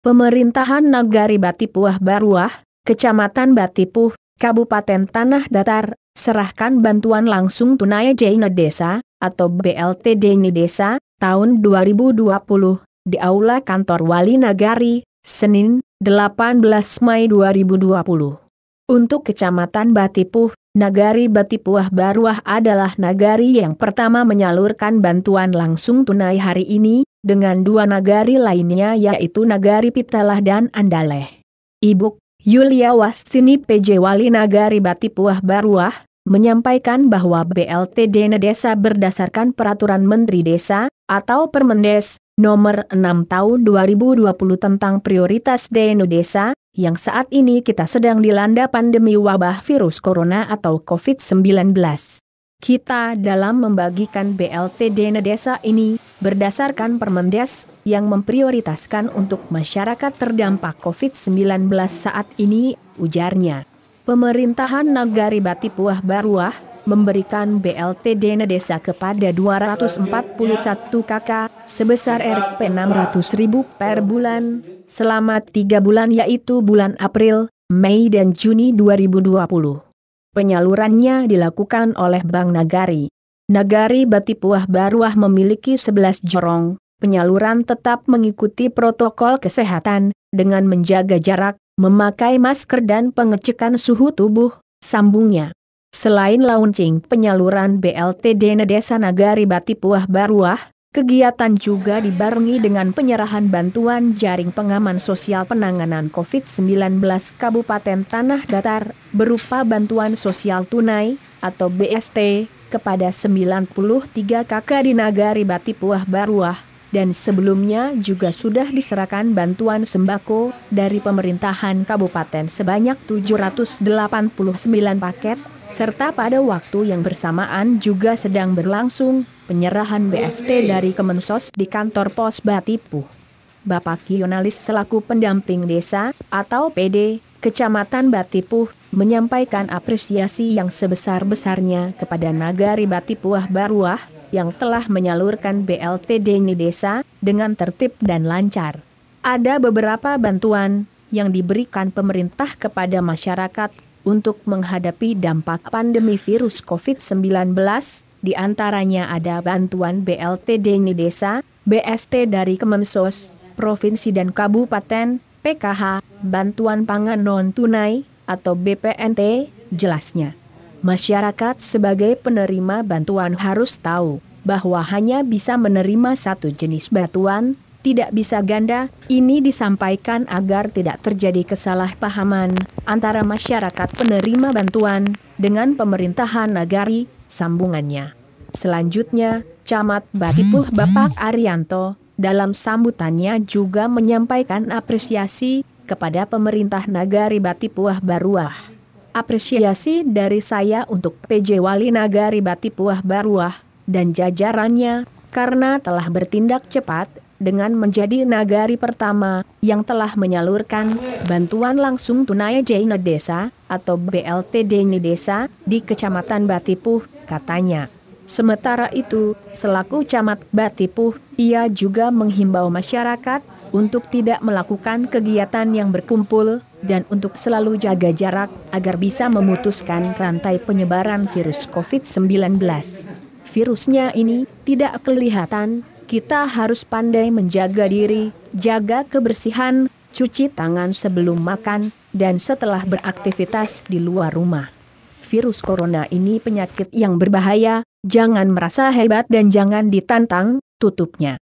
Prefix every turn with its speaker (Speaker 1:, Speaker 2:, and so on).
Speaker 1: Pemerintahan Nagari Batipuah Baruah, Kecamatan Batipuh, Kabupaten Tanah Datar, serahkan bantuan langsung tunai Dana Desa, atau BLT Dana Desa, tahun 2020, di Aula Kantor Wali Nagari, Senin, 18 Mei 2020. Untuk Kecamatan Batipuh, Nagari Batipuah Baruah adalah nagari yang pertama menyalurkan bantuan langsung tunai hari ini, dengan dua nagari lainnya yaitu Nagari Pitalah dan Andaleh. Ibu Yulia Wastini PJ Wali Nagari Batipuah Baruah, menyampaikan bahwa BLT Dana Desa berdasarkan Peraturan Menteri Desa, atau Permendes, Nomor 6 Tahun 2020 tentang Prioritas Dana Desa, yang saat ini kita sedang dilanda pandemi wabah virus corona atau COVID-19. Kita dalam membagikan BLT Dana Desa ini, berdasarkan Permendes, yang memprioritaskan untuk masyarakat terdampak COVID-19 saat ini, ujarnya. Pemerintahan Nagari Batipuah Baruah, memberikan BLT Dana Desa kepada 241 KK, sebesar Rp 600.000 per bulan, selama 3 bulan yaitu bulan April, Mei dan Juni 2020. Penyalurannya dilakukan oleh Bank Nagari. Nagari Batipuah Baruah memiliki 11 jorong, penyaluran tetap mengikuti protokol kesehatan, dengan menjaga jarak, memakai masker dan pengecekan suhu tubuh, sambungnya. Selain launching penyaluran BLT Dana Desa Nagari Batipuah Baruah, kegiatan juga dibarengi dengan penyerahan bantuan jaring pengaman sosial penanganan COVID-19 Kabupaten Tanah Datar, berupa bantuan sosial tunai, atau BST, kepada 93 KK di Nagari Batipuah Baruah, dan sebelumnya juga sudah diserahkan bantuan sembako dari pemerintahan kabupaten sebanyak 789 paket, serta pada waktu yang bersamaan juga sedang berlangsung penyerahan BST dari Kemensos di kantor pos Batipuh. Bapak Yonalis selaku pendamping desa, atau PD, Kecamatan Batipuh, menyampaikan apresiasi yang sebesar-besarnya kepada Nagari Batipuah Baruah, yang telah menyalurkan BLT Dana Desa dengan tertib dan lancar. Ada beberapa bantuan yang diberikan pemerintah kepada masyarakat untuk menghadapi dampak pandemi virus COVID-19, di antaranya ada bantuan BLT Dana Desa, BST dari Kemensos, Provinsi dan Kabupaten, PKH, bantuan pangan non-tunai, atau BPNT, jelasnya. Masyarakat sebagai penerima bantuan harus tahu bahwa hanya bisa menerima satu jenis bantuan, tidak bisa ganda. Ini disampaikan agar tidak terjadi kesalahpahaman antara masyarakat penerima bantuan dengan pemerintahan nagari, sambungannya. Selanjutnya, Camat Batipuh Bapak Arianto, dalam sambutannya juga menyampaikan apresiasi kepada pemerintah Nagari Batipuah Baruah. Apresiasi dari saya untuk PJ Wali Nagari Batipuah Baruah dan jajarannya, karena telah bertindak cepat dengan menjadi nagari pertama yang telah menyalurkan bantuan langsung tunai Dana Desa, atau BLT Dana Desa, di Kecamatan Batipuh, katanya. Sementara itu, selaku Camat Batipuh, ia juga menghimbau masyarakat untuk tidak melakukan kegiatan yang berkumpul, dan untuk selalu jaga jarak, agar bisa memutuskan rantai penyebaran virus COVID-19. Virusnya ini tidak kelihatan, kita harus pandai menjaga diri, jaga kebersihan, cuci tangan sebelum makan, dan setelah beraktivitas di luar rumah. Virus corona ini penyakit yang berbahaya, jangan merasa hebat dan jangan ditantang, tutupnya.